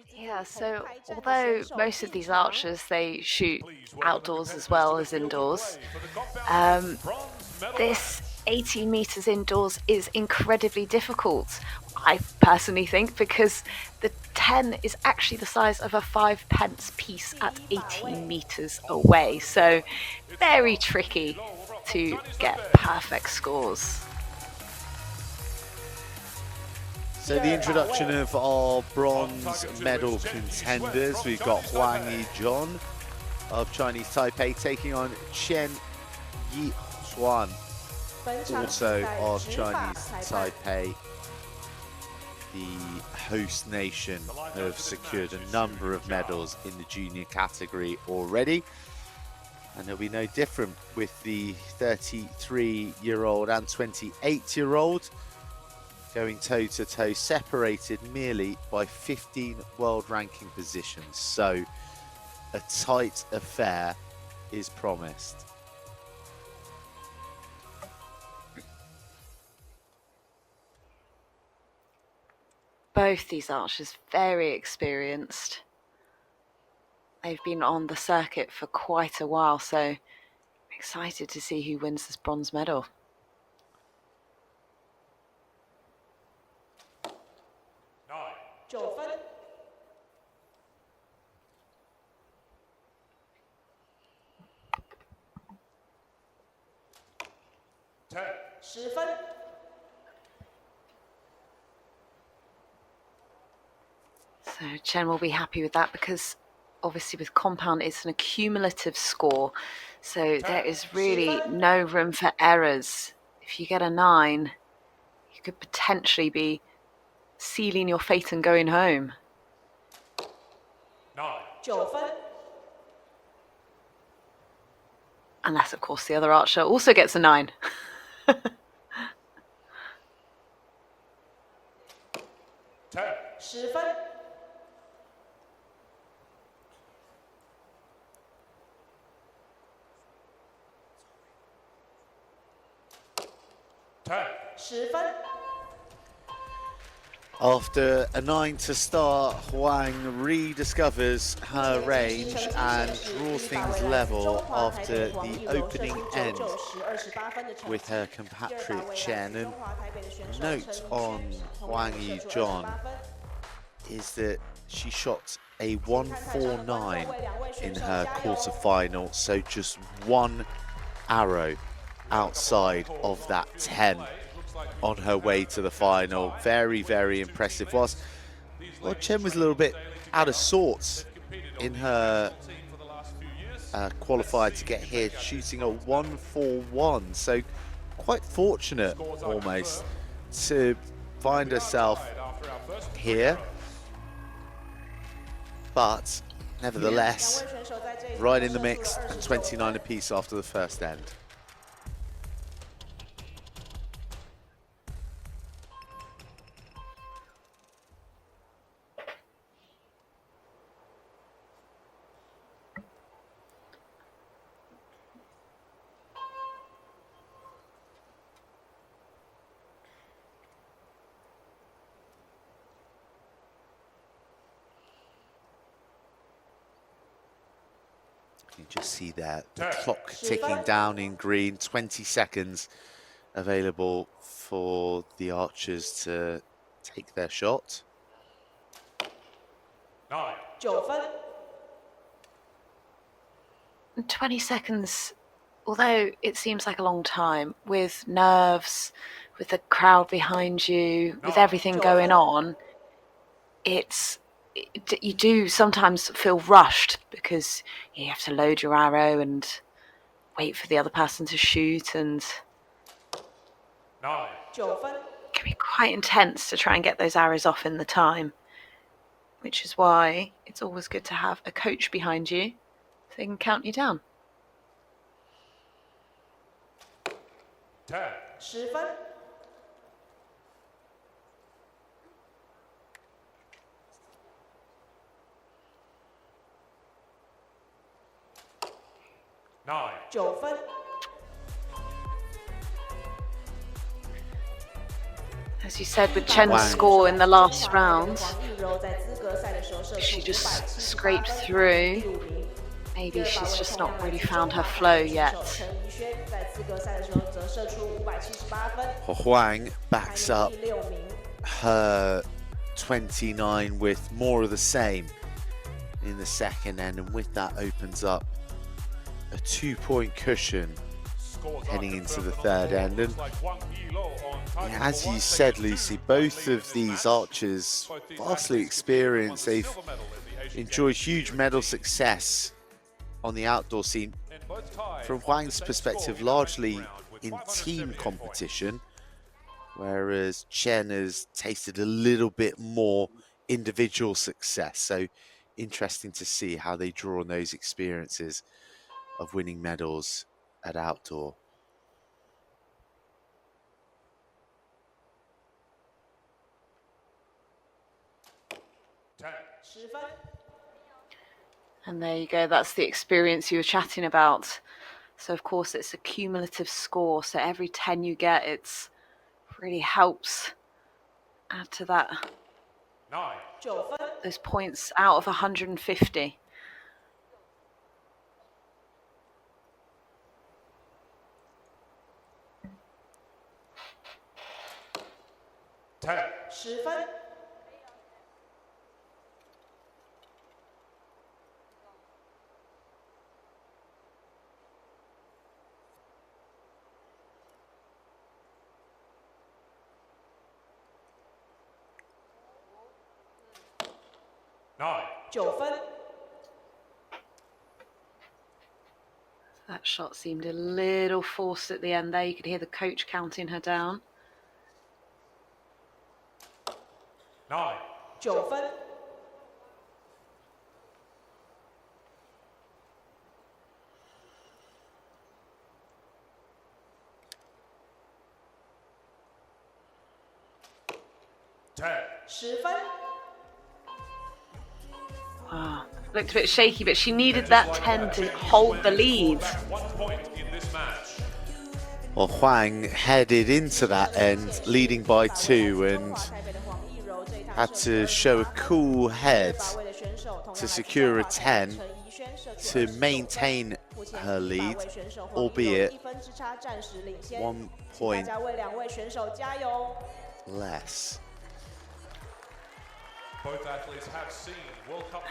Yeah, so although most of these archers, they shoot outdoors as well as indoors, um, this 18 meters indoors is incredibly difficult, I personally think, because the 10 is actually the size of a 5 pence piece at 18 meters away. So very tricky to get perfect scores. So the introduction of our bronze medal contenders, we've got Huang I-Jou of Chinese Taipei taking on Chen Yi-Hsuan, also of Chinese Taipei. The host nation have secured a number of medals in the junior category already, and there'll be no different with the 33-year-old and 28-year-old going toe-to-toe, separated merely by 15 world ranking positions. So a tight affair is promised. Both these archers very experienced. They've been on the circuit for quite a while, so I'm excited to see who wins this bronze medal. So Chen will be happy with that because obviously with compound it's an accumulative score, so there is really no room for errors. If you get a 9, you could potentially be sealing your fate and going home. 9分. Unless of course the other archer also gets a 9. 10分. After a 9 to start, Huang rediscovers her range and draws things level after the opening end with her compatriot Chen. And note on Huang I-Jou is that she shot a 149 in her quarterfinal, so just one arrow outside of that 10 on her way to the final. Very, very impressive. Whilst Chen was a little bit out of sorts in her qualifier to get here, shooting a 141. So quite fortunate almost to find herself here. But nevertheless, right in the mix and 29 apiece after the first end. You just see there the clock ticking down in green, 20 seconds available for the archers to take their shot. 9 20 seconds, although it seems like a long time, with nerves, with the crowd behind you, with everything going on, you do sometimes feel rushed because you have to load your arrow and wait for the other person to shoot, and it can be quite intense to try and get those arrows off in the time, which is why it's always good to have a coach behind you so they can count you down. 10分. As you said, with Chen's score in the last round, she just scraped through. Maybe she's just not really found her flow yet. Huang backs up her 29 with more of the same in the second end, and with that opens up a 2-point cushion heading into the third end. And as you said, Lucy, both of these archers vastly experienced. They've enjoyed huge medal success on the outdoor scene. From Huang's perspective, largely in team competition, whereas Chen has tasted a little bit more individual success. So interesting to see how they draw on those experiences of winning medals at outdoor. And there you go, that's the experience you were chatting about. So of course it's a cumulative score, so every 10 you get, it's really helps add to that. Those points out of 150. That shot seemed a little forced at the end there. You could hear the coach counting her down. 9. 10. Wow. Looked a bit shaky, but she needed that 10 to hold the lead. Well, Huang headed into that end leading by 2 and had to show a cool head to secure a 10 to maintain her lead, albeit 1 point less.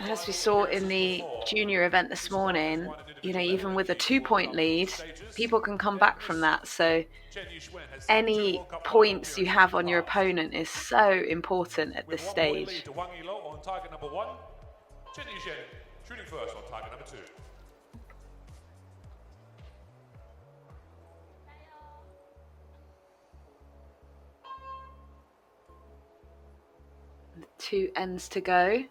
And as we saw in the junior event this morning, you know, even with a 2-point lead, people can come back from that. So any points you have on your opponent is so important at this stage. Huang I-Jou on target number 1. Chen Yi-Hsuan shooting first on target number 2. Two ends to go.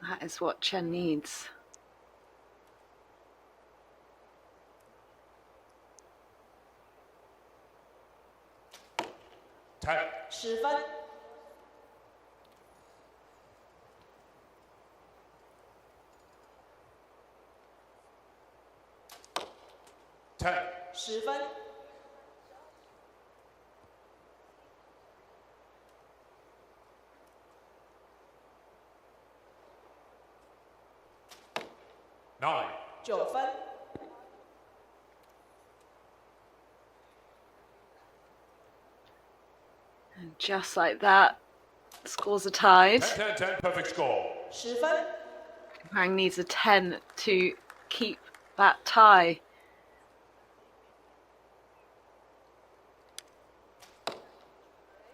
That is what Chen needs. 10 分。 10分。 9 9分。 And just like that, scores are tied. 10 10 perfect score. 10分。 Huang needs a 10 to keep that tie.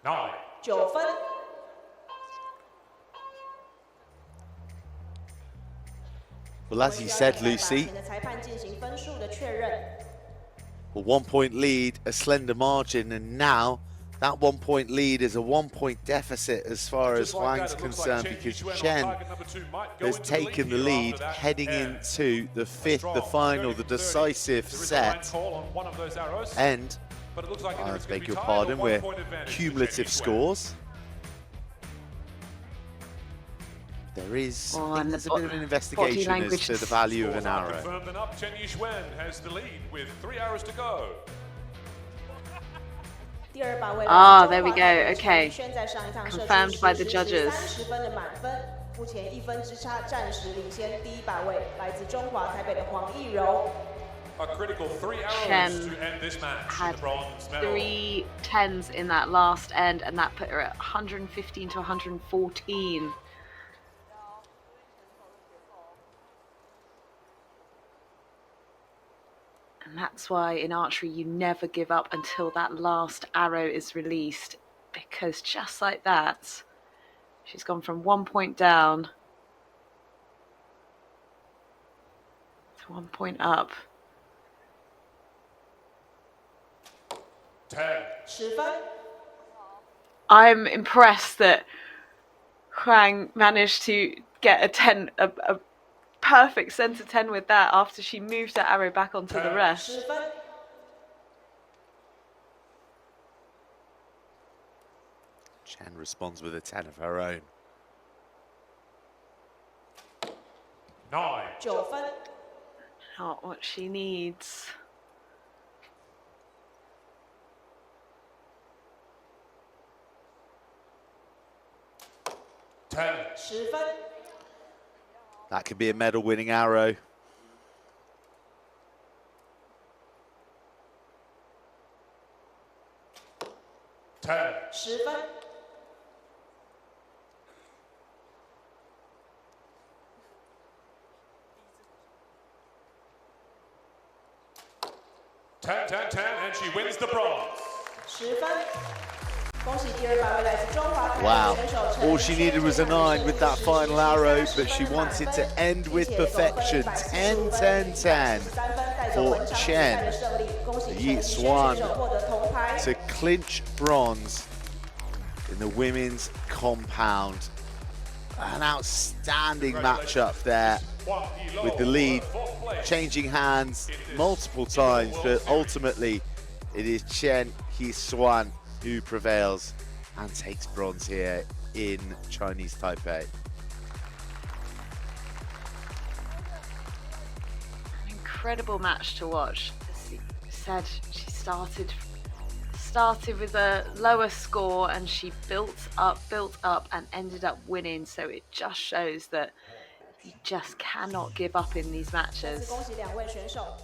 9 9分。 Well, as you said, Lucy, a 1-point lead, a slender margin, and now that 1-point lead is a 1-point deficit as far as Huang's concerned, because Chen has taken the lead heading into the fifth, the final, the decisive set. And, I beg your pardon, we're cumulative scores. There is, Oh, I think and there's a the bit of an body investigation as language to the is- value of an Scores are arrow. confirmed and up. Chen Yi-Hsuan has the lead with 3 arrows to go. Ah, there we go. Okay. Confirmed by the judges. 30分的满分，目前1分之差，暂时领先第一把位，来自中华台北的黄义柔。 A critical 3 arrows Chen to end this match with had the bronze medal. 3 10s in that last end, and that put her at 115 to 114. And that's why in archery you never give up until that last arrow is released, because just like that, she's gone from 1 point down to 1 point up. 10. 10分。 I'm impressed that Huang managed to get a perfect centre 10 with that after she moved her arrow back onto the rest. 10分。 Chen responds with a 10 of her own. 9. 9分。 Not what she needs. Ten. 10分。 That could be a medal-winning arrow. Ten. 10分。 10, 10, 10, and she wins the bronze. 10分。恭喜第2把位来自中华台 Wow. 北选手陈 All she needed was a 9 with that final arrow, but she wanted to end with perfection. 10, 10, 10 for Chen Yi-Hsuan to clinch bronze in the women's compound. An outstanding matchup there Huang I-Jou with the lead for 4th place. changing hands multiple times, but ultimately it is Chen Yi-Hsuan who prevails and takes bronze here in Chinese Taipei. An incredible match to watch. As you said, she started with a lower score and she built up and ended up winning, so it just shows that you just cannot give up in these 再次 matches. 恭喜2位选手。